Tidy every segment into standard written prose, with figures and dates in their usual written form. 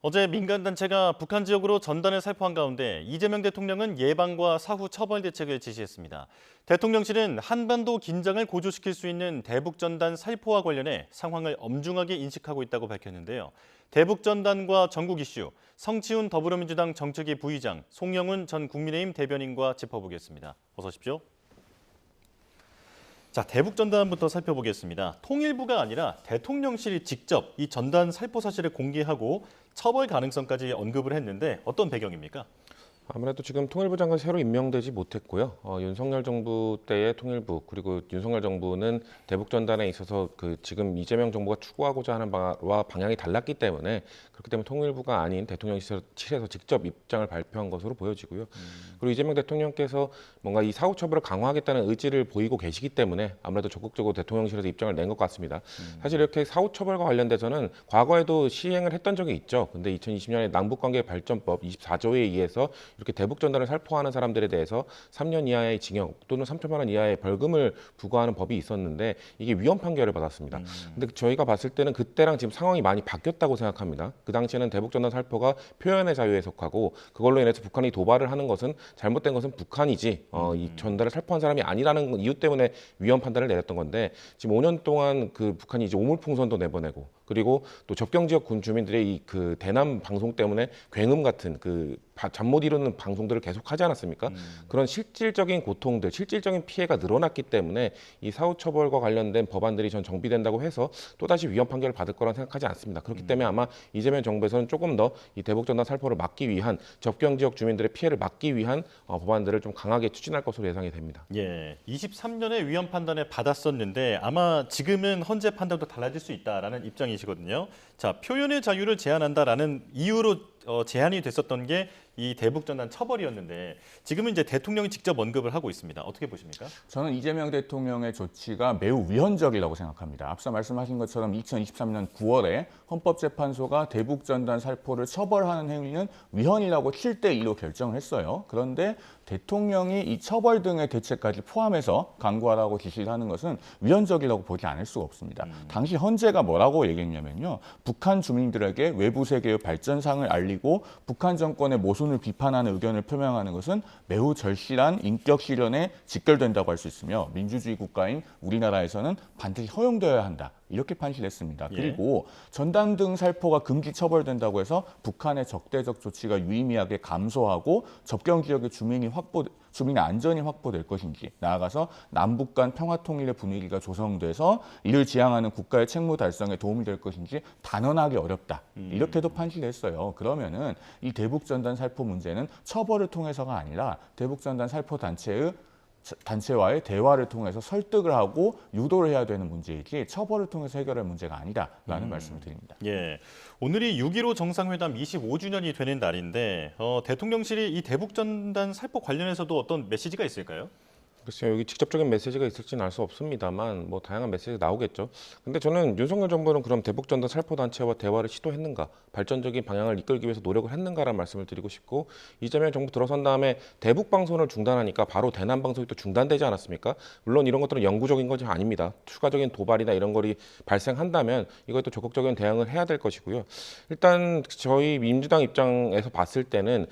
어제 민간단체가 북한 지역으로 전단을 살포한 가운데 이재명 대통령은 예방과 사후 처벌 대책을 지시했습니다. 대통령실은 한반도 긴장을 고조시킬 수 있는 대북전단 살포와 관련해 상황을 엄중하게 인식하고 있다고 밝혔는데요. 대북전단과 전국 이슈, 성치훈 더불어민주당 정책위 부의장, 송영훈 전 국민의힘 대변인과 짚어보겠습니다. 어서 오십시오. 자, 대북 전단부터 살펴보겠습니다. 통일부가 아니라 대통령실이 직접 이 전단 살포 사실을 공개하고 처벌 가능성까지 언급을 했는데 어떤 배경입니까? 아무래도 지금 통일부 장관 새로 임명되지 못했고요. 윤석열 정부 때의 통일부 그리고 윤석열 정부는 대북 전단에 있어서 지금 이재명 정부가 추구하고자 하는 바와 방향이 달랐기 때문에 그렇기 때문에 통일부가 아닌 대통령실에서 직접 입장을 발표한 것으로 보여지고요. 그리고 이재명 대통령께서 뭔가 이 사후 처벌을 강화하겠다는 의지를 보이고 계시기 때문에 아무래도 적극적으로 대통령실에서 입장을 낸 것 같습니다. 사실 이렇게 사후 처벌과 관련돼서는 과거에도 시행을 했던 적이 있죠. 근데 2020년에 남북관계 발전법 24조에 의해서 이렇게 대북 전단을 살포하는 사람들에 대해서 3년 이하의 징역 또는 3천만 원 이하의 벌금을 부과하는 법이 있었는데 이게 위헌 판결을 받았습니다. 근데 저희가 봤을 때는 그때랑 지금 상황이 많이 바뀌었다고 생각합니다. 그 당시에는 대북 전단 살포가 표현의 자유에 속하고 그걸로 인해서 북한이 도발을 하는 것은 잘못된 것은 북한이지 이 전단을 살포한 사람이 아니라는 이유 때문에 위헌 판단을 내렸던 건데 지금 5년 동안 북한이 이제 오물풍선도 내보내고 그리고 또 접경 지역 군 주민들의 대남 방송 때문에 굉음 같은 잠 못 이루는 방송들을 계속하지 않았습니까? 그런 실질적인 고통들, 실질적인 피해가 늘어났기 때문에 이 사후 처벌과 관련된 법안들이 전 정비된다고 해서 또다시 위헌 판결을 받을 거라는 생각하지 않습니다. 그렇기 때문에 아마 이재명 정부에서는 조금 더 이 대북 전단 살포를 막기 위한 접경 지역 주민들의 피해를 막기 위한 법안들을 좀 강하게 추진할 것으로 예상이 됩니다. 예, 23년에 위헌 판단을 받았었는데 아마 지금은 헌재 판단도 달라질 수 있다라는 입장이시거든요. 자, 표현의 자유를 제한한다라는 이유로 제한이 됐었던 게 이 대북전단 처벌이었는데 지금은 이제 대통령이 직접 언급을 하고 있습니다. 어떻게 보십니까? 저는 이재명 대통령의 조치가 매우 위헌적이라고 생각합니다. 앞서 말씀하신 것처럼 2023년 9월에 헌법재판소가 대북전단 살포를 처벌하는 행위는 위헌이라고 7대2로 결정을 했어요. 그런데 대통령이 이 처벌 등의 대책까지 포함해서 강구하라고 지시를 하는 것은 위헌적이라고 보지 않을 수가 없습니다. 당시 헌재가 뭐라고 얘기했냐면요. 북한 주민들에게 외부 세계의 발전상을 알리고 북한 정권의 모순을 비판하는 의견을 표명하는 것은 매우 절실한 인격 실현에 직결된다고 할 수 있으며 민주주의 국가인 우리나라에서는 반드시 허용되어야 한다. 이렇게 판시했습니다. 그리고 전단 등 살포가 금지 처벌된다고 해서 북한의 적대적 조치가 유의미하게 감소하고 접경 지역의 주민의 안전이 확보될 것인지 나아가서 남북 간 평화 통일의 분위기가 조성돼서 이를 지향하는 국가의 책무 달성에 도움이 될 것인지 단언하기 어렵다. 이렇게도 판시를 했어요. 그러면은 이 대북 전단 살포 문제는 처벌을 통해서가 아니라 대북 전단 살포 단체와의 대화를 통해서 설득을 하고 유도를 해야 되는 문제이지 처벌을 통해서 해결할 문제가 아니다라는 말씀을 드립니다. 예, 오늘이 6.15 정상회담 25주년이 되는 날인데 대통령실이 이 대북전단 살포 관련해서도 어떤 메시지가 있을까요? 글쎄요, 여기 직접적인 메시지가 있을지는 알 수 없습니다만 뭐 다양한 메시지가 나오겠죠. 근데 저는 윤석열 정부는 그럼 대북전단 살포 단체와 대화를 시도했는가, 발전적인 방향을 이끌기 위해서 노력을 했는가라는 말씀을 드리고 싶고 이재명 정부 들어선 다음에 대북 방송을 중단하니까 바로 대남 방송이 또 중단되지 않았습니까? 물론 이런 것들은 영구적인 것이 아닙니다. 추가적인 도발이나 이런 것이 발생한다면 이것도 적극적인 대응을 해야 될 것이고요. 일단 저희 민주당 입장에서 봤을 때는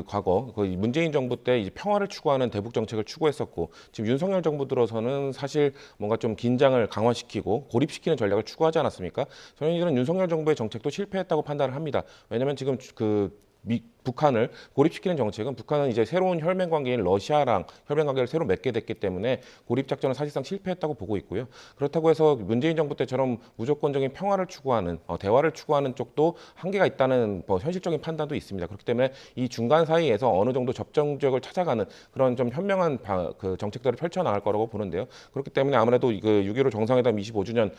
과거 문재인 정부 때 이제 평화를 추구하는 대북 정책을 추구했었고 지금 윤석열 정부 들어서는 사실 뭔가 좀 긴장을 강화시키고 고립시키는 전략을 추구하지 않았습니까? 저는 이런 윤석열 정부의 정책도 실패했다고 판단을 합니다. 왜냐하면 지금 북한을 고립시키는 정책은 북한은 이제 새로운 혈맹 관계인 러시아랑 혈맹 관계를 새로 맺게 됐기 때문에 고립 작전은 사실상 실패했다고 보고 있고요. 그렇다고 해서 문재인 정부 때처럼 무조건적인 평화를 추구하는 대화를 추구하는 쪽도 한계가 있다는 현실적인 판단도 있습니다. 그렇기 때문에 이 중간 사이에서 어느 정도 접점 지역을 찾아가는 그런 좀 현명한 정책들을 펼쳐나갈 거라고 보는데요. 그렇기 때문에 아무래도 6.15 정상회담 25주년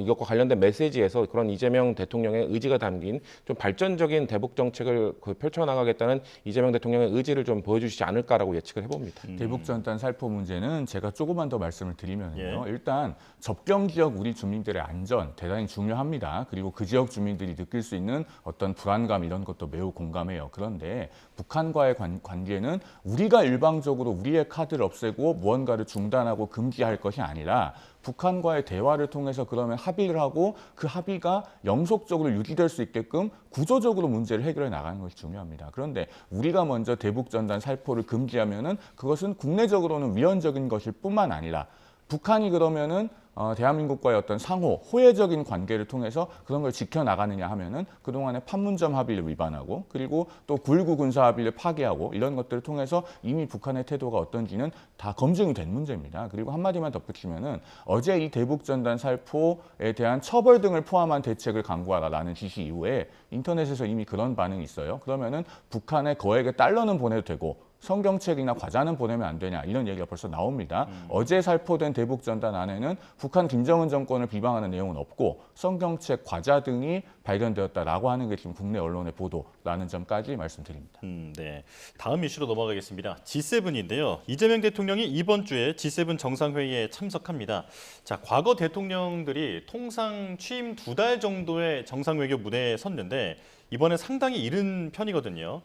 이것과 관련된 메시지에서 그런 이재명 대통령의 의지가 담긴 좀 발전적인 대북 정책을 펼쳐나가겠다는 이재명 대통령의 의지를 좀 보여주시지 않을까라고 예측을 해봅니다. 대북 전단 살포 문제는 제가 조금만 더 말씀을 드리면요. 일단 접경 지역 우리 주민들의 안전 대단히 중요합니다. 그리고 그 지역 주민들이 느낄 수 있는 어떤 불안감 이런 것도 매우 공감해요. 그런데 북한과의 관계는 우리가 일방적으로 우리의 카드를 없애고 무언가를 중단하고 금지할 것이 아니라 북한과의 대화를 통해서 그러면 합의를 하고 그 합의가 영속적으로 유지될 수 있게끔 구조적으로 문제를 해결해 나가는 것이 중요합니다. 그런데 우리가 먼저 대북전단 살포를 금지하면은 그것은 국내적으로는 위헌적인 것일 뿐만 아니라 북한이 그러면은 대한민국과의 어떤 상호, 호혜적인 관계를 통해서 그런 걸 지켜나가느냐 하면은 그동안의 판문점 합의를 위반하고 그리고 또 9.19 군사 합의를 파기하고 이런 것들을 통해서 이미 북한의 태도가 어떤지는 다 검증이 된 문제입니다. 그리고 한마디만 덧붙이면은 어제 이 대북전단 살포에 대한 처벌 등을 포함한 대책을 강구하라라는 지시 이후에 인터넷에서 이미 그런 반응이 있어요. 그러면은 북한에 거액의 달러는 보내도 되고 성경책이나 과자는 보내면 안 되냐 이런 얘기가 벌써 나옵니다. 어제 살포된 대북전단 안에는 북한 김정은 정권을 비방하는 내용은 없고 성경책, 과자 등이 발견되었다라고 하는 게 지금 국내 언론의 보도라는 점까지 말씀드립니다. 네. 다음 이슈로 넘어가겠습니다. G7인데요. 이재명 대통령이 이번 주에 G7 정상회의에 참석합니다. 자, 과거 대통령들이 통상 취임 2달 정도의 정상외교 무대에 섰는데 이번에 상당히 이른 편이거든요.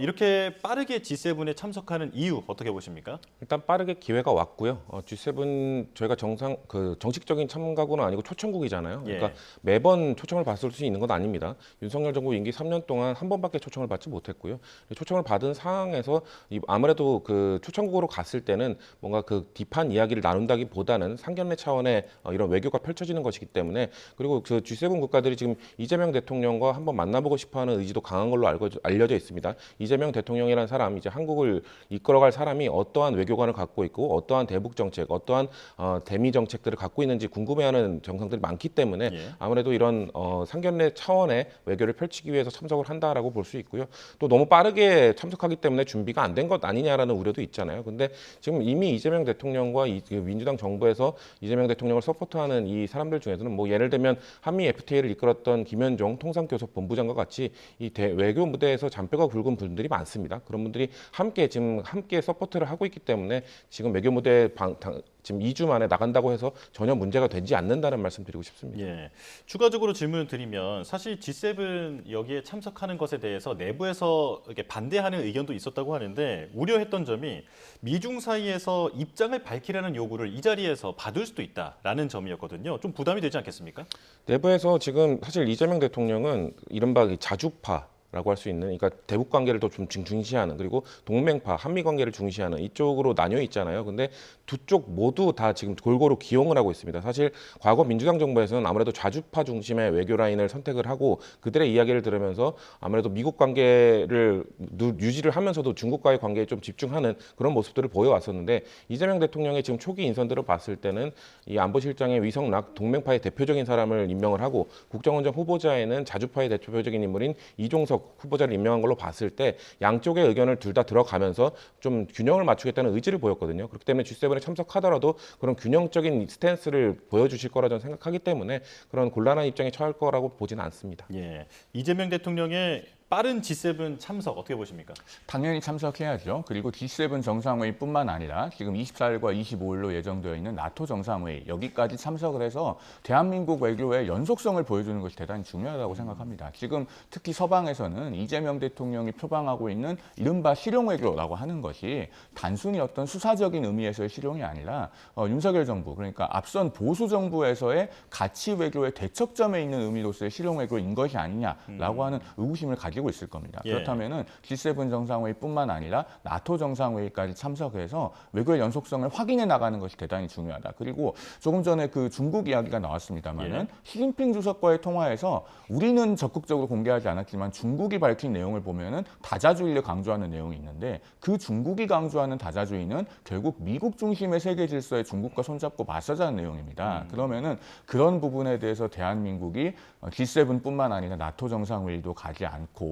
이렇게 빠르게 G7에 참석하는 이유 어떻게 보십니까? 일단 빠르게 기회가 왔고요. G7 저희가 정식적인 참가국은 아니고 초청국이잖아요. 그러니까 예. 매번 초청을 받을 수 있는 건 아닙니다. 윤석열 정부 임기 3년 동안 한 번밖에 초청을 받지 못했고요. 초청을 받은 상황에서 아무래도 그 초청국으로 갔을 때는 뭔가 그 딥한 이야기를 나눈다기보다는 상견례 차원의 이런 외교가 펼쳐지는 것이기 때문에 그리고 그 G7 국가들이 지금 이재명 대통령과 한번 만나보고 싶어하는 의지도 강한 걸로 알려져 있습니다. 이재명 대통령이라는 사람, 이제 한국을 이끌어갈 사람이 어떠한 외교관을 갖고 있고 어떠한 대북 정책, 어떠한 대미 정책들을 갖고 있는지 궁금해하는 정상들이 많기 때문에 예. 아무래도 이런 상견례 차원의 외교를 펼치기 위해서 참석을 한다라고 볼 수 있고요. 또 너무 빠르게 참석하기 때문에 준비가 안 된 것 아니냐라는 우려도 있잖아요. 근데 지금 이미 이재명 대통령과 민주당 정부에서 이재명 대통령을 서포트하는 이 사람들 중에서는 뭐 예를 들면 한미 FTA를 이끌었던 김현종 통상교섭본부장과 같이 이 외교 무대에서 잔뼈가 굵은 분들이 많습니다. 그런 분들이 함께 서포트를 하고 있기 때문에 지금 외교 무대 지금 2주 만에 나간다고 해서 전혀 문제가 되지 않는다는 말씀 드리고 싶습니다. 예. 추가적으로 질문을 드리면 사실 G7 여기에 참석하는 것에 대해서 내부에서 이렇게 반대하는 의견도 있었다고 하는데 우려했던 점이 미중 사이에서 입장을 밝히라는 요구를 이 자리에서 받을 수도 있다라는 점이었거든요. 좀 부담이 되지 않겠습니까? 내부에서 지금 사실 이재명 대통령은 이른바 자주파 라고 할 수 있는, 그러니까 대북 관계를 더 좀 중시하는, 그리고 동맹파, 한미 관계를 중시하는 이쪽으로 나뉘어 있잖아요. 근데 두 쪽 모두 다 지금 골고루 기용을 하고 있습니다. 사실 과거 민주당 정부에서는 아무래도 좌주파 중심의 외교 라인을 선택을 하고 그들의 이야기를 들으면서 아무래도 미국 관계를 유지를 하면서도 중국과의 관계에 좀 집중하는 그런 모습들을 보여왔었는데 이재명 대통령의 지금 초기 인선들을 봤을 때는 이 안보실장의 위성락 동맹파의 대표적인 사람을 임명을 하고 국정원장 후보자에는 좌주파의 대표적인 인물인 이종석 후보자를 임명한 걸로 봤을 때 양쪽의 의견을 둘 다 들어가면서 좀 균형을 맞추겠다는 의지를 보였거든요. 그렇기 때문에 G7에 참석하더라도 그런 균형적인 스탠스를 보여주실 거라 저는 생각하기 때문에 그런 곤란한 입장에 처할 거라고 보지는 않습니다. 예. 이재명 대통령의 빠른 G7 참석 어떻게 보십니까? 당연히 참석해야죠. 그리고 G7 정상회의뿐만 아니라 지금 24일과 25일로 예정되어 있는 나토 정상회의 여기까지 참석을 해서 대한민국 외교의 연속성을 보여주는 것이 대단히 중요하다고 생각합니다. 지금 특히 서방에서는 이재명 대통령이 표방하고 있는 이른바 실용외교라고 하는 것이 단순히 어떤 수사적인 의미에서의 실용이 아니라 윤석열 정부, 그러니까 앞선 보수 정부에서의 가치 외교의 대척점에 있는 의미로서의 실용외교인 것이 아니냐라고 하는 의구심을 가지고 있을 겁니다. 예. 그렇다면은 G7 정상회의뿐만 아니라 나토 정상회의까지 참석해서 외교의 연속성을 확인해 나가는 것이 대단히 중요하다. 그리고 조금 전에 그 중국 이야기가 나왔습니다만은 예. 시진핑 주석과의 통화에서 우리는 적극적으로 공개하지 않았지만 중국이 밝힌 내용을 보면은 다자주의를 강조하는 내용이 있는데 그 중국이 강조하는 다자주의는 결국 미국 중심의 세계 질서에 중국과 손잡고 맞서자는 내용입니다. 그러면은 그런 부분에 대해서 대한민국이 G7뿐만 아니라 나토 정상회의도 가지 않고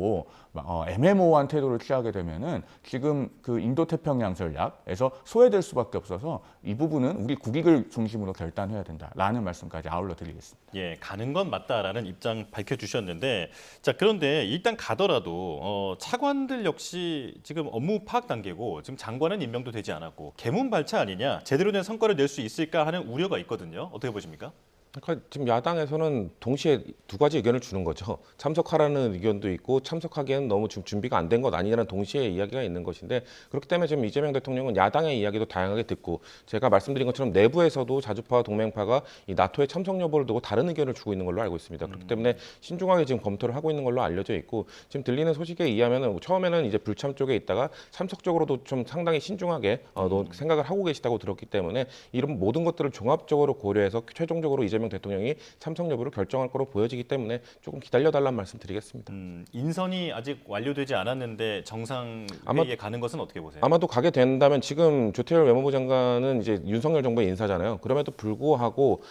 애매모호한 태도를 취하게 되면은 지금 그 인도태평양 전략에서 소외될 수밖에 없어서 이 부분은 우리 국익을 중심으로 결단해야 된다라는 말씀까지 아울러 드리겠습니다. 예, 가는 건 맞다라는 입장 밝혀주셨는데, 자 그런데 일단 가더라도 차관들 역시 지금 업무 파악 단계고 지금 장관은 임명도 되지 않았고 개문 발차 아니냐, 제대로 된 성과를 낼 수 있을까 하는 우려가 있거든요. 어떻게 보십니까? 그러니까 지금 야당에서는 동시에 두 가지 의견을 주는 거죠. 참석하라는 의견도 있고 참석하기에는 너무 지금 준비가 안 된 것 아니냐는 동시에 이야기가 있는 것인데 그렇기 때문에 지금 이재명 대통령은 야당의 이야기도 다양하게 듣고 제가 말씀드린 것처럼 내부에서도 자주파와 동맹파가 이 나토의 참석 여부를 두고 다른 의견을 주고 있는 걸로 알고 있습니다. 그렇기 때문에 신중하게 지금 검토를 하고 있는 걸로 알려져 있고 지금 들리는 소식에 의하면은 처음에는 이제 불참 쪽에 있다가 참석 쪽으로도 좀 상당히 신중하게 생각을 하고 계시다고 들었기 때문에 이런 모든 것들을 종합적으로 고려해서 최종적으로 이재명 대통령이 참석 여부를 결정할 거로 보여지기 때문에 조금 기다려달라는 말씀드리겠습니다. 인선이 아직 완료되지 않았는데 정상회의에 가는 것은 어떻게 보세요? 아마도 가게 된다면 지금 조태열 외무부 장관은 이제 윤석열 정부의 인사잖아요. 그럼에도 불구하고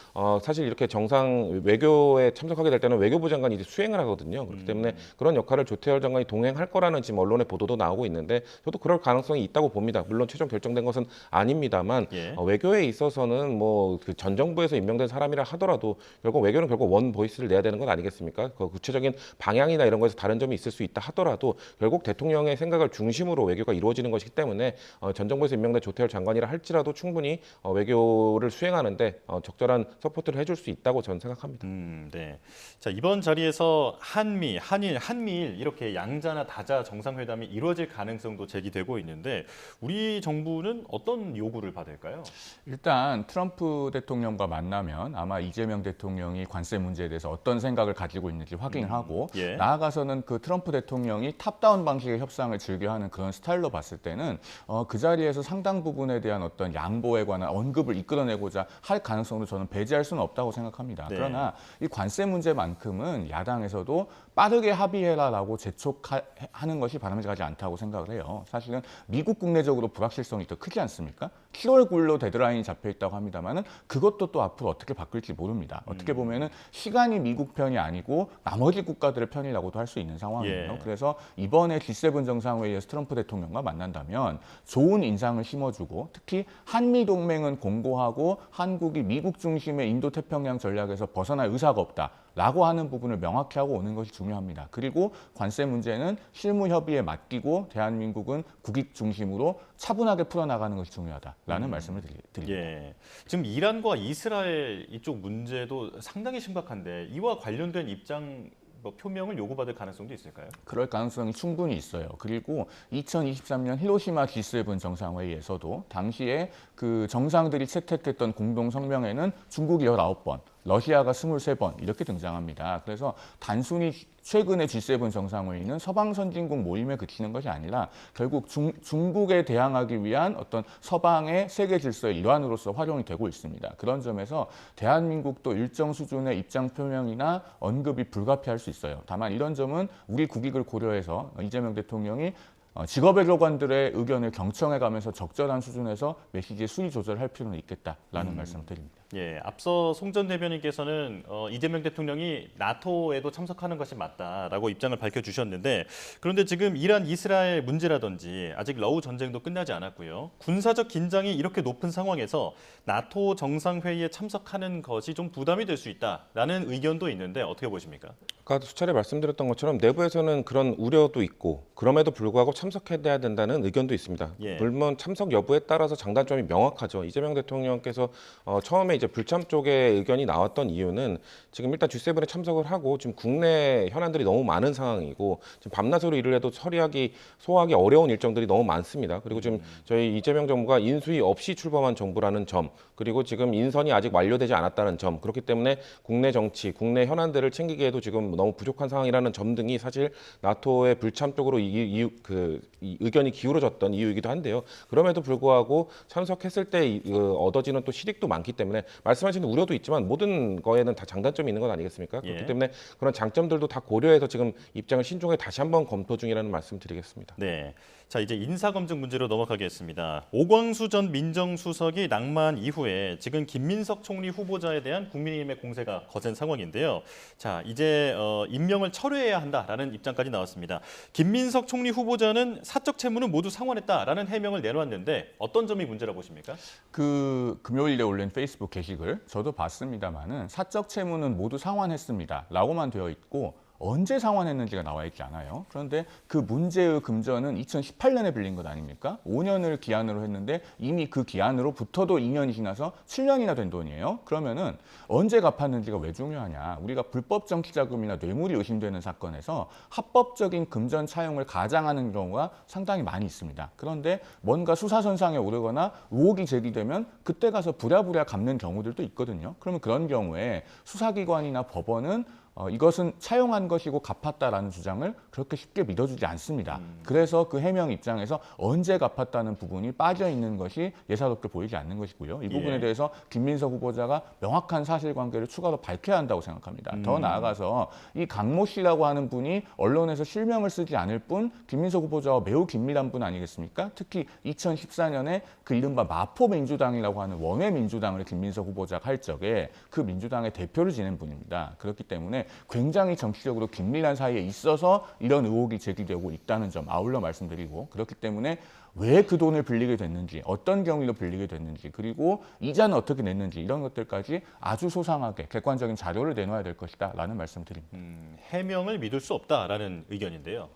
사실 이렇게 정상 외교에 참석하게 될 때는 외교부 장관이 이제 수행을 하거든요. 그렇기 때문에 그런 역할을 조태열 장관이 동행할 거라는 지금 언론의 보도도 나오고 있는데 저도 그럴 가능성이 있다고 봅니다. 물론 최종 결정된 것은 아닙니다만 예. 외교에 있어서는 뭐 그 전 정부에서 임명된 사람이라 하더라도 결국 외교는 결국 원 보이스를 내야 되는 것 아니겠습니까? 그 구체적인 방향이나 이런 것에서 다른 점이 있을 수 있다 하더라도 결국 대통령의 생각을 중심으로 외교가 이루어지는 것이기 때문에 전 정부에서 임명된 조태열 장관이라 할지라도 충분히 외교를 수행하는데 적절한 서포트를 해줄 수 있다고 저는 생각합니다. 네. 자, 이번 자리에서 한미, 한일, 한미일 이렇게 양자나 다자 정상회담이 이루어질 가능성도 제기되고 있는데 우리 정부는 어떤 요구를 받을까요? 일단 트럼프 대통령과 만나면 아마 이재명 대통령이 관세 문제에 대해서 어떤 생각을 가지고 있는지 확인을 하고 예. 나아가서는 그 트럼프 대통령이 탑다운 방식의 협상을 즐겨하는 그런 스타일로 봤을 때는 그 자리에서 상당 부분에 대한 어떤 양보에 관한 언급을 이끌어내고자 할 가능성도 저는 배제할 수는 없다고 생각합니다. 네. 그러나 이 관세 문제만큼은 야당에서도 빠르게 합의해라라고 재촉하는 것이 바람직하지 않다고 생각을 해요. 사실은 미국 국내적으로 불확실성이 더 크지 않습니까? 7월 9일로 데드라인이 잡혀 있다고 합니다만은 그것도 또 앞으로 어떻게 바뀔지 모릅니다. 어떻게 보면은 시간이 미국 편이 아니고 나머지 국가들의 편이라고도 할 수 있는 상황이에요. 예. 그래서 이번에 G7 정상회의에서 트럼프 대통령과 만난다면 좋은 인상을 심어주고 특히 한미 동맹은 공고하고 한국이 미국 중심의 인도태평양 전략에서 벗어날 의사가 없다. 라고 하는 부분을 명확히 하고 오는 것이 중요합니다. 그리고 관세 문제는 실무 협의에 맡기고 대한민국은 국익 중심으로 차분하게 풀어나가는 것이 중요하다라는 말씀을 드립니다. 예. 지금 이란과 이스라엘 이쪽 문제도 상당히 심각한데 이와 관련된 입장 표명을 요구받을 가능성도 있을까요? 그럴 가능성이 충분히 있어요. 그리고 2023년 히로시마 G7 정상회의에서도 당시에 그 정상들이 채택했던 공동 성명에는 중국이 19번, 러시아가 23번 이렇게 등장합니다. 그래서 단순히 최근의 G7 정상회의는 서방 선진국 모임에 그치는 것이 아니라 결국 중국에 대항하기 위한 어떤 서방의 세계 질서의 일환으로서 활용이 되고 있습니다. 그런 점에서 대한민국도 일정 수준의 입장 표명이나 언급이 불가피할 수 있어요. 다만 이런 점은 우리 국익을 고려해서 이재명 대통령이 직업외교관들의 의견을 경청해가면서 적절한 수준에서 메시지의 수위 조절할 필요는 있겠다라는 말씀을 드립니다. 예, 앞서 송 전 대변인께서는 이재명 대통령이 나토에도 참석하는 것이 맞다라고 입장을 밝혀주셨는데 그런데 지금 이란 이스라엘 문제라든지 아직 러우 전쟁도 끝나지 않았고요. 군사적 긴장이 이렇게 높은 상황에서 나토 정상회의에 참석하는 것이 좀 부담이 될 수 있다라는 의견도 있는데 어떻게 보십니까? 아까 수차례 말씀드렸던 것처럼 내부에서는 그런 우려도 있고 그럼에도 불구하고 참석해야 된다는 의견도 있습니다. 예. 물론 참석 여부에 따라서 장단점이 명확하죠. 이재명 대통령께서 처음에 이제 불참 쪽의 의견이 나왔던 이유는 지금 일단 G7에 참석을 하고 지금 국내 현안들이 너무 많은 상황이고 지금 밤낮으로 일을 해도 소화하기 어려운 일정들이 너무 많습니다. 그리고 지금 저희 이재명 정부가 인수위 없이 출범한 정부라는 점 그리고 지금 인선이 아직 완료되지 않았다는 점 그렇기 때문에 국내 정치, 국내 현안들을 챙기기에도 지금 너무 부족한 상황이라는 점 등이 사실 나토의 불참 쪽으로 이 의견이 기울어졌던 이유이기도 한데요. 그럼에도 불구하고 참석했을 때 얻어지는 또 실익도 많기 때문에 말씀하신 우려도 있지만 모든 거에는 다 장단점이 있는 것 아니겠습니까? 그렇기 예. 때문에 그런 장점들도 다 고려해서 지금 입장을 신중하게 다시 한번 검토 중이라는 말씀 드리겠습니다. 네. 자, 이제 인사검증 문제로 넘어가겠습니다. 오광수 전 민정수석이 낙마한 이후에 지금 김민석 총리 후보자에 대한 국민의힘의 공세가 거센 상황인데요. 자, 이제 임명을 철회해야 한다라는 입장까지 나왔습니다. 김민석 총리 후보자는 사적 채무는 모두 상환했다라는 해명을 내놓았는데 어떤 점이 문제라고 보십니까? 그 금요일에 올린 페이스북 게시글 저도 봤습니다만은 사적 채무는 모두 상환했습니다라고만 되어 있고 언제 상환했는지가 나와 있지 않아요. 그런데 그 문제의 금전은 2018년에 빌린 것 아닙니까? 5년을 기한으로 했는데 이미 그 기한으로부터도 2년이 지나서 7년이나 된 돈이에요. 그러면은 언제 갚았는지가 왜 중요하냐? 우리가 불법 정치자금이나 뇌물이 의심되는 사건에서 합법적인 금전 차용을 가장하는 경우가 상당히 많이 있습니다. 그런데 뭔가 수사선상에 오르거나 의혹이 제기되면 그때 가서 부랴부랴 갚는 경우들도 있거든요. 그러면 그런 경우에 수사기관이나 법원은 이것은 차용한 것이고 갚았다라는 주장을 그렇게 쉽게 믿어주지 않습니다. 그래서 그 해명 입장에서 언제 갚았다는 부분이 빠져 있는 것이 예사롭게 보이지 않는 것이고요. 이 부분에 대해서 김민석 후보자가 명확한 사실관계를 추가로 밝혀야 한다고 생각합니다. 더 나아가서 이 강모 씨라고 하는 분이 언론에서 실명을 쓰지 않을 뿐 김민석 후보자와 매우 긴밀한 분 아니겠습니까? 특히 2014년에 그 이른바 마포민주당이라고 하는 원외민주당을 김민석 후보자가 할 적에 그 민주당의 대표를 지낸 분입니다. 그렇기 때문에 굉장히 정치적으로 긴밀한 사이에 있어서 이런 의혹이 제기되고 있다는 점 아울러 말씀드리고, 그렇기 때문에 왜 그 돈을 빌리게 됐는지, 어떤 경위로 빌리게 됐는지, 그리고 이자는 어떻게 냈는지 이런 것들까지 아주 소상하게 객관적인 자료를 내놔야 될 것이다 라는 말씀드립니다. 해명을 믿을 수 없다라는 의견인데요.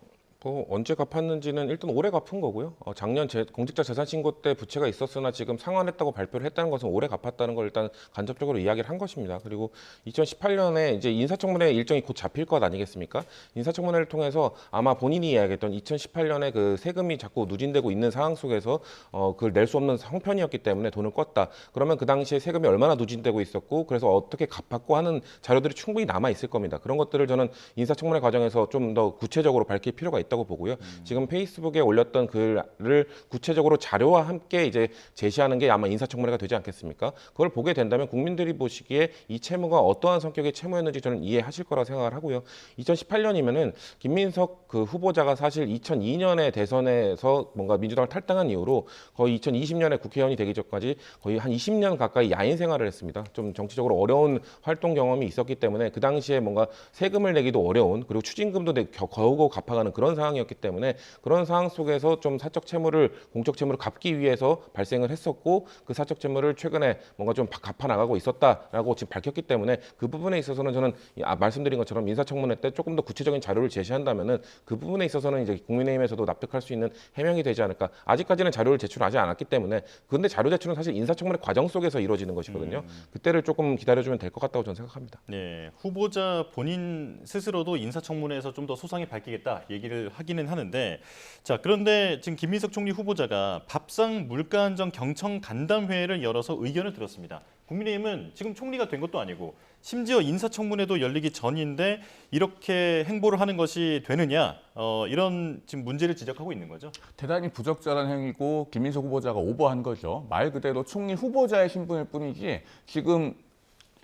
언제 갚았는지는 일단 올해 갚은 거고요. 작년 공직자 재산 신고 때 부채가 있었으나 지금 상환했다고 발표를 했다는 것은 올해 갚았다는 걸 일단 간접적으로 이야기를 한 것입니다. 그리고 2018년에 이제 인사청문회 일정이 곧 잡힐 것 아니겠습니까? 인사청문회를 통해서 아마 본인이 이야기했던 2018년에 그 세금이 자꾸 누진되고 있는 상황 속에서 그걸 낼 수 없는 형편이었기 때문에 돈을 껐다. 그러면 그 당시에 세금이 얼마나 누진되고 있었고 그래서 어떻게 갚았고 하는 자료들이 충분히 남아 있을 겁니다. 그런 것들을 저는 인사청문회 과정에서 좀 더 구체적으로 밝힐 필요가 있다고 보고요. 지금 페이스북에 올렸던 글을 구체적으로 자료와 함께 이제 제시하는 게 아마 인사청문회가 되지 않겠습니까? 그걸 보게 된다면 국민들이 보시기에 이 채무가 어떠한 성격의 채무였는지 저는 이해하실 거라 생각을 하고요. 2018년이면은 김민석 그 후보자가 사실 2002년에 대선에서 뭔가 민주당을 탈당한 이후로 거의 2020년에 국회의원이 되기 전까지 거의 한 20년 가까이 야인 생활을 했습니다. 좀 정치적으로 어려운 활동 경험이 있었기 때문에 그 당시에 뭔가 세금을 내기도 어려운, 그리고 추징금도 겨우겨우 갚아가는 그런 상황이었기 때문에 그런 상황 속에서 좀 사적 채무를 공적 채무를 갚기 위해서 발생을 했었고 그 사적 채무를 최근에 뭔가 좀 갚아 나가고 있었다라고 지금 밝혔기 때문에 그 부분에 있어서는 저는 말씀드린 것처럼 인사청문회 때 조금 더 구체적인 자료를 제시한다면은 그 부분에 있어서는 이제 국민의힘에서도 납득할 수 있는 해명이 되지 않을까. 아직까지는 자료를 제출하지 않았기 때문에, 근데 자료 제출은 사실 인사청문회 과정 속에서 이루어지는 것이거든요. 그때를 조금 기다려주면 될 것 같다고 저는 생각합니다. 네, 후보자 본인 스스로도 인사청문회에서 좀 더 소상히 밝히겠다 얘기를 하기는 하는데, 자, 그런데 지금 김민석 총리 후보자가 밥상 물가 안정 경청 간담회를 열어서 의견을 들었습니다. 국민의힘은 지금 총리가 된 것도 아니고 심지어 인사청문회도 열리기 전인데 이렇게 행보를 하는 것이 되느냐, 이런 지금 문제를 지적하고 있는 거죠. 대단히 부적절한 행위고 김민석 후보자가 오버한 거죠. 말 그대로 총리 후보자의 신분일 뿐이지 지금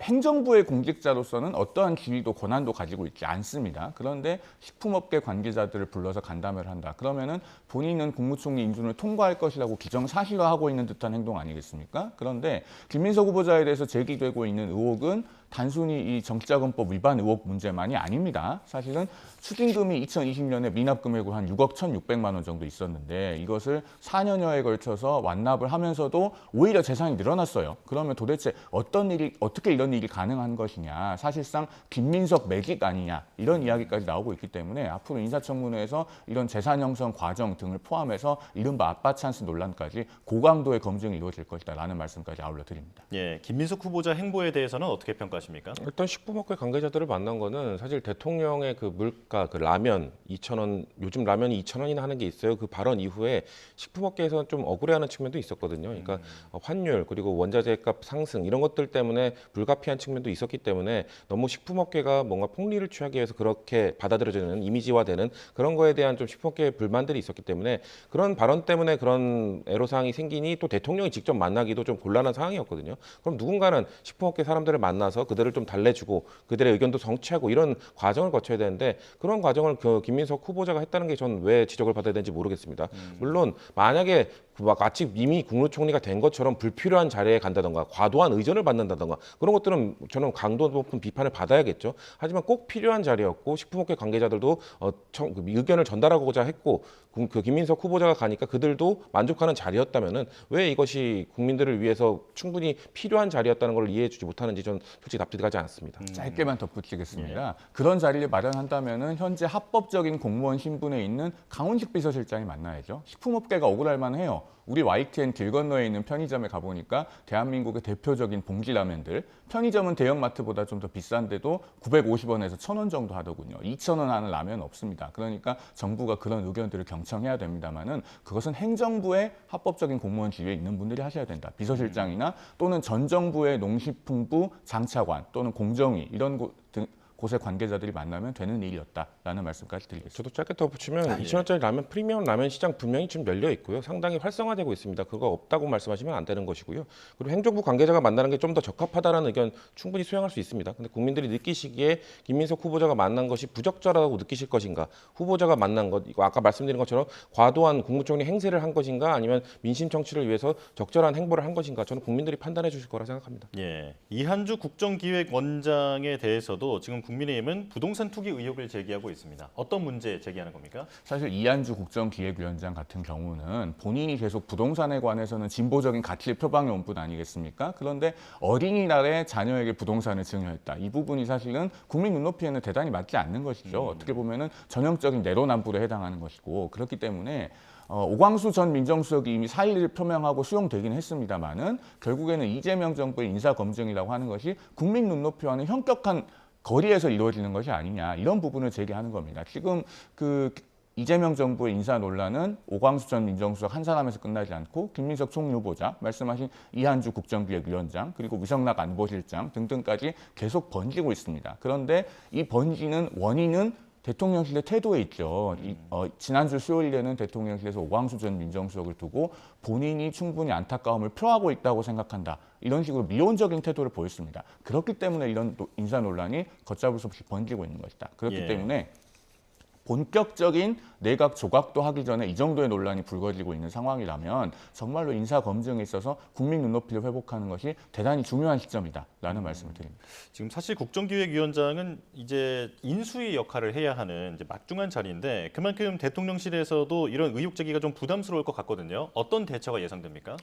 행정부의 공직자로서는 어떠한 지위도 권한도 가지고 있지 않습니다. 그런데 식품업계 관계자들을 불러서 간담회를 한다. 그러면은 본인은 국무총리 인준을 통과할 것이라고 기정사실화하고 있는 듯한 행동 아니겠습니까? 그런데 김민석 후보자에 대해서 제기되고 있는 의혹은 단순히 이 정치자금법 위반 의혹 문제만이 아닙니다. 사실은 추징금이 2020년에 미납 금액으로 한 6억 1,600만 원 정도 있었는데 이것을 4년여에 걸쳐서 완납을 하면서도 오히려 재산이 늘어났어요. 그러면 도대체 어떻게 이런 일이 가능한 것이냐. 사실상 김민석 매직 아니냐. 이런 이야기까지 나오고 있기 때문에 앞으로 인사청문회에서 이런 재산 형성 과정 등을 포함해서 이른바 아빠 찬스 논란까지 고강도의 검증이 이루어질 것이다라는 말씀까지 아울러 드립니다. 예, 김민석 후보자 행보에 대해서는 어떻게 평가하십니까? 일단 식품업계 관계자들을 만난 거는 사실 대통령의 그 물가, 그 라면 2,000원, 요즘 라면이 2,000원이나 하는 게 있어요. 그 발언 이후에 식품업계에서는 좀 억울해하는 측면도 있었거든요. 그러니까 환율 그리고 원자재값 상승 이런 것들 때문에 불가피한 측면도 있었기 때문에 너무 식품업계가 뭔가 폭리를 취하기 위해서 그렇게 받아들여지는 이미지화되는 그런 거에 대한 좀 식품업계의 불만들이 있었기 때문에 그런 발언 때문에 그런 애로사항이 생기니 또 대통령이 직접 만나기도 좀 곤란한 상황이었거든요. 그럼 누군가는 식품업계 사람들을 만나서 그들을 좀 달래주고 그들의 의견도 성취하고 이런 과정을 거쳐야 되는데 그런 과정을 그 김민석 후보자가 했다는 게 전 왜 지적을 받아야 되는지 모르겠습니다. 물론 만약에 마치 이미 국무총리가 된 것처럼 불필요한 자리에 간다던가 과도한 의전을 받는다던가 그런 것들은 저는 강도 높은 비판을 받아야겠죠. 하지만 꼭 필요한 자리였고 식품업계 관계자들도 의견을 전달하고자 했고 그 김민석 후보자가 가니까 그들도 만족하는 자리였다면은 왜 이것이 국민들을 위해서 충분히 필요한 자리였다는 걸 이해해주지 못하는지 저는 솔직히 납득이 가지 않습니다. 짧게만 덧붙이겠습니다. 그런 자리를 마련한다면은 현재 합법적인 공무원 신분에 있는 강훈식 비서실장이 만나야죠. 식품업계가 억울할 만해요. 우리 YTN 길 건너에 있는 편의점에 가보니까 대한민국의 대표적인 봉지라면들, 편의점은 대형마트보다 좀 더 비싼데도 950원에서 1,000원 정도 하더군요. 2,000원 하는 라면 없습니다. 그러니까 정부가 그런 의견들을 경청해야 됩니다만은 그것은 행정부의 합법적인 공무원 지위에 있는 분들이 하셔야 된다. 비서실장이나 또는 전 정부의 농식품부 장차관 또는 공정위 이런 곳의 관계자들이 만나면 되는 일이었다라는 말씀까지 드리겠습니다. 저도 짧게 덧붙이면 2,000원짜리 라면 프리미엄 라면 시장 분명히 지금 열려 있고요. 상당히 활성화되고 있습니다. 그거 없다고 말씀하시면 안 되는 것이고요. 그리고 행정부 관계자가 만나는 게 좀 더 적합하다는 의견 충분히 수용할 수 있습니다. 근데 국민들이 느끼시기에 김민석 후보자가 만난 것이 부적절하다고 느끼실 것인가? 후보자가 만난 것, 이거 아까 말씀드린 것처럼 과도한 국무총리 행세를 한 것인가? 아니면 민심 정치를 위해서 적절한 행보를 한 것인가? 저는 국민들이 판단해 주실 거라 생각합니다. 예, 이한주 국정기획원장에 대해서도 지금 국민의힘은 부동산 투기 의혹을 제기하고 있습니다. 어떤 문제 제기하는 겁니까? 사실 이한주 국정기획위원장 같은 경우는 본인이 계속 부동산에 관해서는 진보적인 가치를 표방해 온 분 아니겠습니까? 그런데 어린이날에 자녀에게 부동산을 증여했다. 이 부분이 사실은 국민 눈높이에는 대단히 맞지 않는 것이죠. 어떻게 보면은 전형적인 내로남불에 해당하는 것이고 그렇기 때문에 오광수 전 민정수석이 이미 사의를 표명하고 수용되긴 했습니다만은 결국에는 이재명 정부의 인사검증이라고 하는 것이 국민 눈높이와는 현격한 거리에서 이루어지는 것이 아니냐 이런 부분을 제기하는 겁니다. 지금 이재명 정부의 인사 논란은 오광수 전 민정수석 한 사람에서 끝나지 않고 김민석 총리 후보자, 말씀하신 이한주 국정기획위원장, 그리고 위성락 안보실장 등등까지 계속 번지고 있습니다. 그런데 이 번지는 원인은 대통령실의 태도에 있죠. 지난주 수요일에는 대통령실에서 오광수 전 민정수석을 두고 본인이 충분히 안타까움을 표하고 있다고 생각한다. 이런 식으로 미온적인 태도를 보였습니다. 그렇기 때문에 이런 인사 논란이 걷잡을 수 없이 번지고 있는 것이다. 그렇기 때문에 본격적인 내각 조각도 하기 전에 이 정도의 논란이 불거지고 있는 상황이라면 정말로 인사 검증에 있어서 국민 눈높이를 회복하는 것이 대단히 중요한 시점이다라는 말씀을 드립니다. 지금 사실 국정기획위원장은 이제 인수위 역할을 해야 하는 이제 막중한 자리인데 그만큼 대통령실에서도 이런 의혹 제기가 좀 부담스러울 것 같거든요. 어떤 대처가 예상됩니까?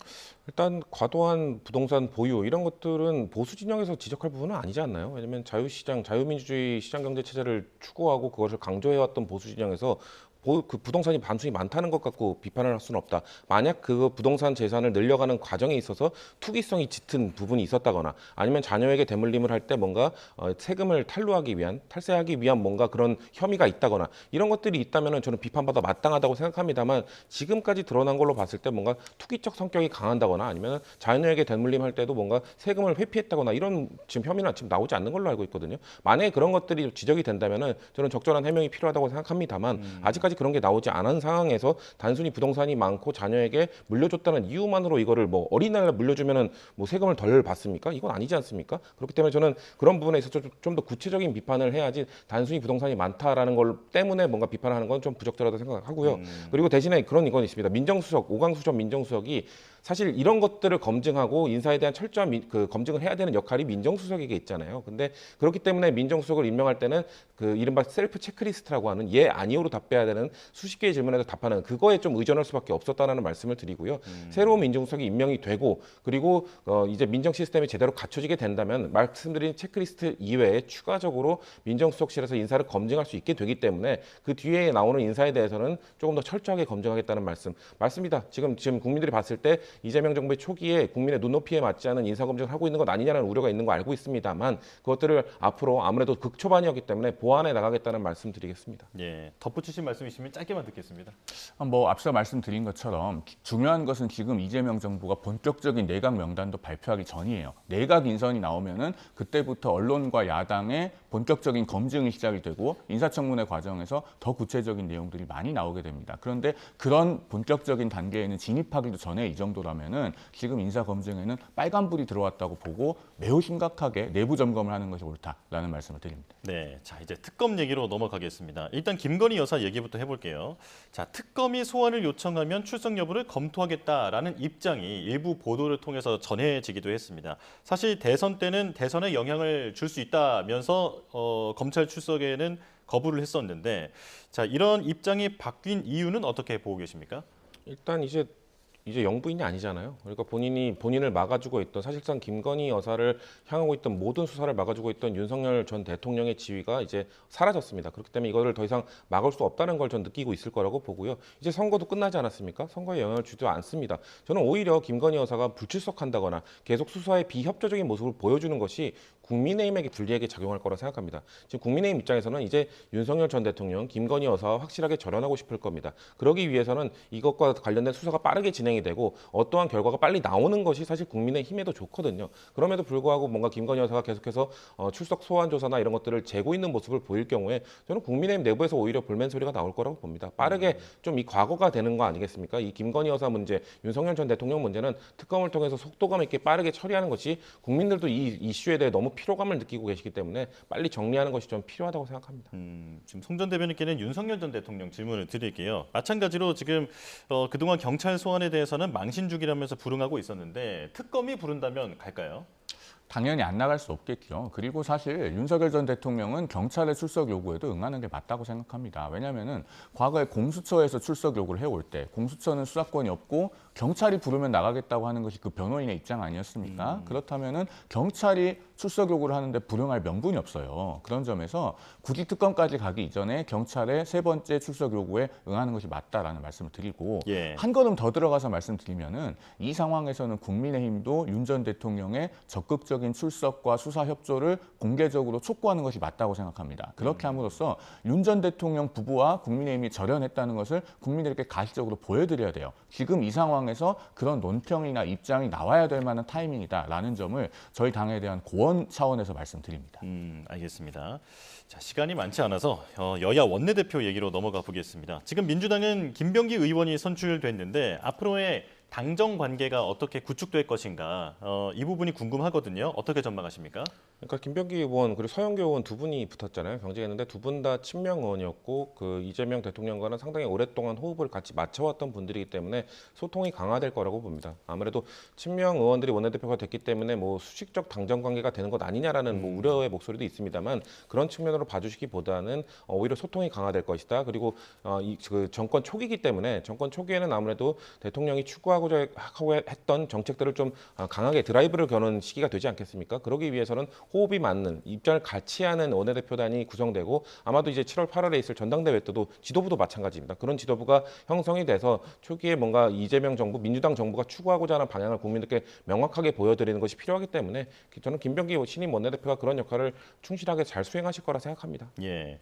일단 과도한 부동산 보유 이런 것들은 보수 진영에서 지적할 부분은 아니지 않나요? 왜냐하면 자유시장, 자유민주주의 시장경제 체제를 추구하고 그것을 강조해왔던 보수 진영에서 그 부동산이 단순히 많다는 것 갖고 비판을 할 수는 없다. 만약 그 부동산 재산을 늘려가는 과정에 있어서 투기성이 짙은 부분이 있었다거나 아니면 자녀에게 대물림을 할 때 뭔가 세금을 탈세하기 위한 뭔가 그런 혐의가 있다거나 이런 것들이 있다면 저는 비판받아 마땅하다고 생각합니다만 지금까지 드러난 걸로 봤을 때 뭔가 투기적 성격이 강한다거나 아니면 자녀에게 대물림할 때도 뭔가 세금을 회피했다거나 이런 지금 혐의는 지금 나오지 않는 걸로 알고 있거든요. 만약에 그런 것들이 지적이 된다면 저는 적절한 해명이 필요하다고 생각합니다만 아직까지 그런 게 나오지 않은 상황에서 단순히 부동산이 많고 자녀에게 물려줬다는 이유만으로 이거를 뭐 어린이날 물려주면은 뭐 세금을 덜 받습니까? 이건 아니지 않습니까? 그렇기 때문에 저는 그런 부분에 있어서 좀 더 구체적인 비판을 해야지 단순히 부동산이 많다라는 걸 때문에 뭔가 비판하는 건 좀 부적절하다고 생각하고요. 그리고 대신에 그런 이건 있습니다. 민정수석, 오광수 전 민정수석이 사실 이런 것들을 검증하고 인사에 대한 철저한 검증을 해야 되는 역할이 민정수석에게 있잖아요. 근데 그렇기 때문에 민정수석을 임명할 때는 그 이른바 셀프 체크리스트라고 하는 예, 아니오로 답해야 되는 수십 개의 질문에도 답하는 그거에 좀 의존할 수밖에 없었다는 말씀을 드리고요. 새로운 민정수석이 임명이 되고 그리고 이제 민정 시스템이 제대로 갖춰지게 된다면 말씀드린 체크리스트 이외에 추가적으로 민정수석실에서 인사를 검증할 수 있게 되기 때문에 그 뒤에 나오는 인사에 대해서는 조금 더 철저하게 검증하겠다는 말씀입니다. 지금 국민들이 봤을 때 이재명 정부의 초기에 국민의 눈높이에 맞지 않은 인사검증을 하고 있는 것 아니냐는 우려가 있는 거 알고 있습니다만 그것들을 앞으로 아무래도 극초반이었기 때문에 보완해 나가겠다는 말씀 드리겠습니다. 예, 덧붙이신 말씀이시면 짧게만 듣겠습니다. 앞서 말씀드린 것처럼 중요한 것은 지금 이재명 정부가 본격적인 내각 명단도 발표하기 전이에요. 내각 인선이 나오면은 그때부터 언론과 야당의 본격적인 검증이 시작이 되고 인사청문회 과정에서 더 구체적인 내용들이 많이 나오게 됩니다. 그런데 그런 본격적인 단계에는 진입하기도 전에 이 정도라면은 지금 인사 검증에는 빨간불이 들어왔다고 보고 매우 심각하게 내부 점검을 하는 것이 옳다라는 말씀을 드립니다. 네, 자 이제 특검 얘기로 넘어가겠습니다. 일단 김건희 여사 얘기부터 해볼게요. 자, 특검이 소환을 요청하면 출석 여부를 검토하겠다라는 입장이 일부 보도를 통해서 전해지기도 했습니다. 사실 대선 때는 대선에 영향을 줄 수 있다면서 검찰 출석에는 거부를 했었는데, 자 이런 입장이 바뀐 이유는 어떻게 보고 계십니까? 일단 이제 영부인이 아니잖아요. 그러니까 본인을 막아주고 있던, 사실상 김건희 여사를 향하고 있던 모든 수사를 막아주고 있던 윤석열 전 대통령의 지위가 이제 사라졌습니다. 그렇기 때문에 이거를 더 이상 막을 수 없다는 걸 전 느끼고 있을 거라고 보고요. 이제 선거도 끝나지 않았습니까? 선거에 영향을 주지 않습니다. 저는 오히려 김건희 여사가 불출석한다거나 계속 수사에 비협조적인 모습을 보여주는 것이 국민의힘에게 불리하게 작용할 거라 생각합니다. 지금 국민의힘 입장에서는 이제 윤석열 전 대통령, 김건희 여사와 확실하게 절연하고 싶을 겁니다. 그러기 위해서는 이것과 관련된 수사가 빠르게 진행이 되고 어떠한 결과가 빨리 나오는 것이 사실 국민의힘에도 좋거든요. 그럼에도 불구하고 뭔가 김건희 여사가 계속해서 출석 소환 조사나 이런 것들을 재고 있는 모습을 보일 경우에 저는 국민의힘 내부에서 오히려 불만 소리가 나올 거라고 봅니다. 빠르게 좀 이 과거가 되는 거 아니겠습니까? 이 김건희 여사 문제, 윤석열 전 대통령 문제는 특검을 통해서 속도감 있게 빠르게 처리하는 것이 국민들도 이 이슈에 대해 너무 피로감을 느끼고 계시기 때문에 빨리 정리하는 것이 좀 필요하다고 생각합니다. 지금 송 전 대변인께는 윤석열 전 대통령 질문을 드릴게요. 마찬가지로 지금 그동안 경찰 소환에 대해서는 망신 주기라면서 불응하고 있었는데 특검이 부른다면 갈까요? 당연히 안 나갈 수 없겠죠. 그리고 사실 윤석열 전 대통령은 경찰의 출석 요구에도 응하는 게 맞다고 생각합니다. 왜냐하면은 과거에 공수처에서 출석 요구를 해올 때 공수처는 수사권이 없고 경찰이 부르면 나가겠다고 하는 것이 그 변호인의 입장 아니었습니까? 그렇다면은 경찰이 출석 요구를 하는데 불응할 명분이 없어요. 그런 점에서 굳이 특검까지 가기 이전에 경찰의 세 번째 출석 요구에 응하는 것이 맞다라는 말씀을 드리고 예. 한 걸음 더 들어가서 말씀드리면은 이 상황에서는 국민의힘도 윤 전 대통령의 적극적인 출석과 수사 협조를 공개적으로 촉구하는 것이 맞다고 생각합니다. 그렇게 함으로써 윤 전 대통령 부부와 국민의힘이 절연했다는 것을 국민들에게 가시적으로 보여드려야 돼요. 지금 이 상황에서 그런 논평이나 입장이 나와야 될 만한 타이밍이다라는 점을 저희 당에 대한 고언 차원에서 말씀드립니다. 알겠습니다. 자, 시간이 많지 않아서 여야 원내대표 얘기로 넘어가 보겠습니다. 지금 민주당은 김병기 의원이 선출됐는데 앞으로의 당정 관계가 어떻게 구축될 것인가 이 부분이 궁금하거든요. 어떻게 전망하십니까? 그러니까 김병기 의원 그리고 서영교 의원 두 분이 붙었잖아요. 경쟁했는데 두 분 다 친명 의원이었고 그 이재명 대통령과는 상당히 오랫동안 호흡을 같이 맞춰왔던 분들이기 때문에 소통이 강화될 거라고 봅니다. 아무래도 친명 의원들이 원내대표가 됐기 때문에 뭐 수직적 당정 관계가 되는 것 아니냐라는 뭐 우려의 목소리도 있습니다만 그런 측면으로 봐주시기보다는 오히려 소통이 강화될 것이다. 그리고 그 정권 초기이기 때문에 정권 초기에는 아무래도 대통령이 추구하고자 하고 했던 정책들을 좀 강하게 드라이브를 거는 시기가 되지 않겠습니까? 그러기 위해서는 호흡이 맞는 입장을 같이 하는 원내대표단이 구성되고 아마도 이제 7월 8월에 있을 전당대회 때도 지도부도 마찬가지입니다. 그런 지도부가 형성이 돼서 초기에 뭔가 이재명 정부, 민주당 정부가 추구하고자 하는 방향을 국민들께 명확하게 보여드리는 것이 필요하기 때문에 저는 김병기 신임 원내대표가 그런 역할을 충실하게 잘 수행하실 거라 생각합니다. 예.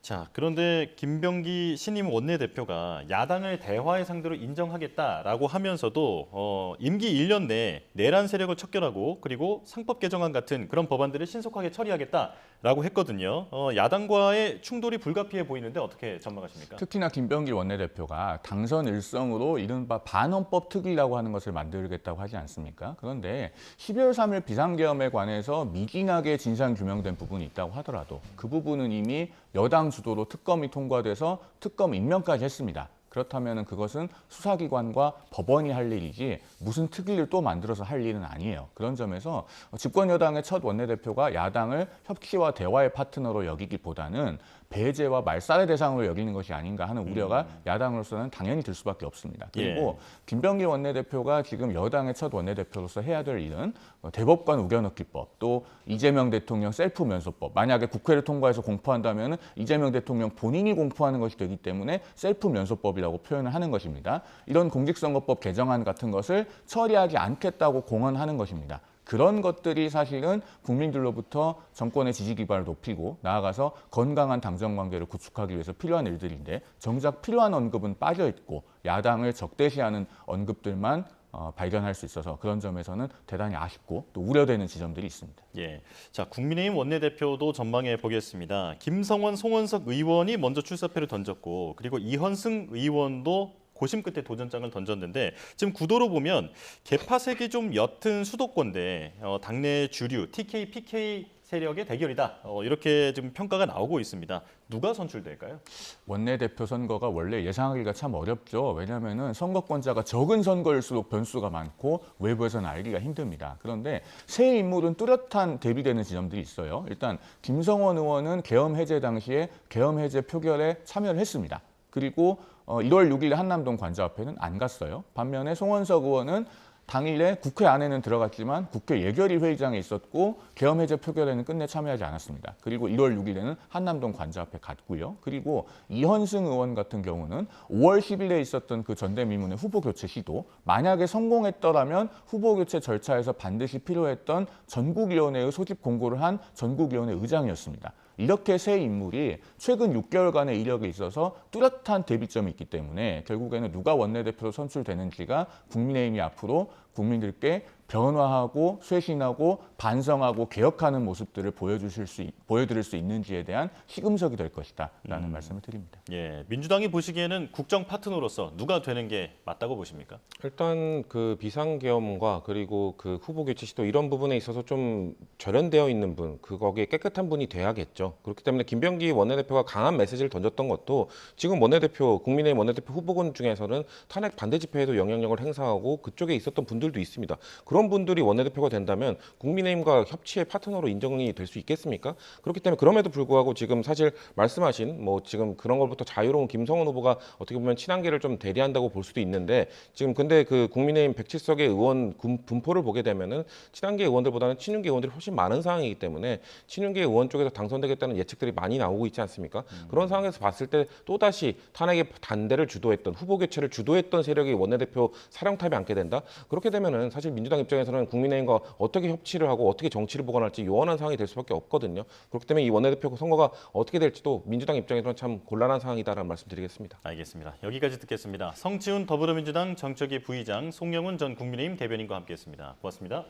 자, 그런데 김병기 신임 원내대표가 야당을 대화의 상대로 인정하겠다라고 하면서도 임기 1년 내에 내란 세력을 척결하고 그리고 상법 개정안 같은 그런 법안들을 신속하게 처리하겠다라고 했거든요. 야당과의 충돌이 불가피해 보이는데 어떻게 전망하십니까? 특히나 김병기 원내대표가 당선 일성으로 이른바 반헌법 특위라고 하는 것을 만들겠다고 하지 않습니까? 그런데 12월 3일 비상계엄에 관해서 미진하게 진상 규명된 부분이 있다고 하더라도 그 부분은 이미 여당 주도로 특검이 통과돼서 특검 임명까지 했습니다. 그렇다면 그것은 수사기관과 법원이 할 일이지 무슨 특위를 또 만들어서 할 일은 아니에요. 그런 점에서 집권 여당의 첫 원내대표가 야당을 협치와 대화의 파트너로 여기기보다는 배제와 말살의 대상으로 여기는 것이 아닌가 하는 우려가 야당으로서는 당연히 들 수밖에 없습니다. 그리고 김병기 원내대표가 지금 여당의 첫 원내대표로서 해야 될 일은 대법관 우겨넣기법, 또 이재명 대통령 셀프 면소법, 만약에 국회를 통과해서 공포한다면 이재명 대통령 본인이 공포하는 것이 되기 때문에 셀프 면소법이라고 표현을 하는 것입니다. 이런 공직선거법 개정안 같은 것을 처리하지 않겠다고 공언하는 것입니다. 그런 것들이 사실은 국민들로부터 정권의 지지 기반을 높이고 나아가서 건강한 당정 관계를 구축하기 위해서 필요한 일들인데 정작 필요한 언급은 빠져 있고 야당을 적대시하는 언급들만 발견할 수 있어서 그런 점에서는 대단히 아쉽고 또 우려되는 지점들이 있습니다. 예. 자, 국민의힘 원내대표도 전망해 보겠습니다. 김성원, 송원석 의원이 먼저 출사표를 던졌고 그리고 이현승 의원도 고심 끝에 도전장을 던졌는데 지금 구도로 보면 개파색이 좀 옅은 수도권대 당내 주류 TK, PK 세력의 대결이다. 이렇게 지금 평가가 나오고 있습니다. 누가 선출될까요? 원내대표 선거가 원래 예상하기가 참 어렵죠. 왜냐하면 선거권자가 적은 선거일수록 변수가 많고 외부에서는 알기가 힘듭니다. 그런데 새 인물은 뚜렷한 대비되는 지점들이 있어요. 일단 김성원 의원은 계엄 해제 당시에 계엄 해제 표결에 참여를 했습니다. 그리고 1월 6일 한남동 관저앞에는 안 갔어요. 반면에 송원석 의원은 당일에 국회 안에는 들어갔지만 국회 예결위 회의장에 있었고 계엄 해제 표결에는 끝내 참여하지 않았습니다. 그리고 1월 6일에는 한남동 관저 앞에 갔고요. 그리고 이현승 의원 같은 경우는 5월 10일에 있었던 그 전대미문의 후보 교체 시도, 만약에 성공했더라면 후보 교체 절차에서 반드시 필요했던 전국위원회의 소집 공고를 한 전국위원회 의장이었습니다. 이렇게 새 인물이 최근 6개월간의 이력에 있어서 뚜렷한 대비점이 있기 때문에 결국에는 누가 원내대표로 선출되는지가 국민의힘이 앞으로 국민들께 변화하고 쇄신하고 반성하고 개혁하는 모습들을 보여드릴 수 있는지에 대한 시금석이 될 것이다라는 말씀을 드립니다. 예, 민주당이 보시기에는 국정 파트너로서 누가 되는 게 맞다고 보십니까? 일단 그 비상계엄과 그리고 그 후보 교체 시도 이런 부분에 있어서 좀 절연되어 있는 분, 거기에 깨끗한 분이 돼야겠죠. 그렇기 때문에 김병기 원내대표가 강한 메시지를 던졌던 것도 지금 원내대표, 국민의힘 원내대표 후보군 중에서는 탄핵 반대 집회에도 영향력을 행사하고 그쪽에 있었던 분들도 있습니다. 그런 분들이 원내대표가 된다면 국민의힘과 협치의 파트너로 인정이 될 수 있겠습니까? 그렇기 때문에 그럼에도 불구하고 지금 사실 말씀하신 뭐 지금 그런 것부터 자유로운 김성원 후보가 어떻게 보면 친한계를 좀 대리한다고 볼 수도 있는데 지금 근데 그 국민의힘 107석의 의원 분포를 보게 되면은 친한계 의원들보다는 친윤계 의원들이 훨씬 많은 상황이기 때문에 친윤계 의원 쪽에서 당선되겠다는 예측들이 많이 나오고 있지 않습니까? 그런 상황에서 봤을 때 또다시 탄핵의 단대를 주도했던 후보 교체를 주도했던 세력이 원내대표 사령탑에 앉게 된다? 그렇게 되면은 사실 민주당 입장에서는 국민의힘과 어떻게 협치를 하고 어떻게 정치를 보관할지 요원한 상황이 될 수밖에 없거든요. 그렇기 때문에 이 원내대표 선거가 어떻게 될지도 민주당 입장에서는 참 곤란한 상황이다라는 말씀드리겠습니다. 알겠습니다. 여기까지 듣겠습니다. 성치훈 더불어민주당 정책위 부의장, 송영훈 전 국민의힘 대변인과 함께했습니다. 고맙습니다.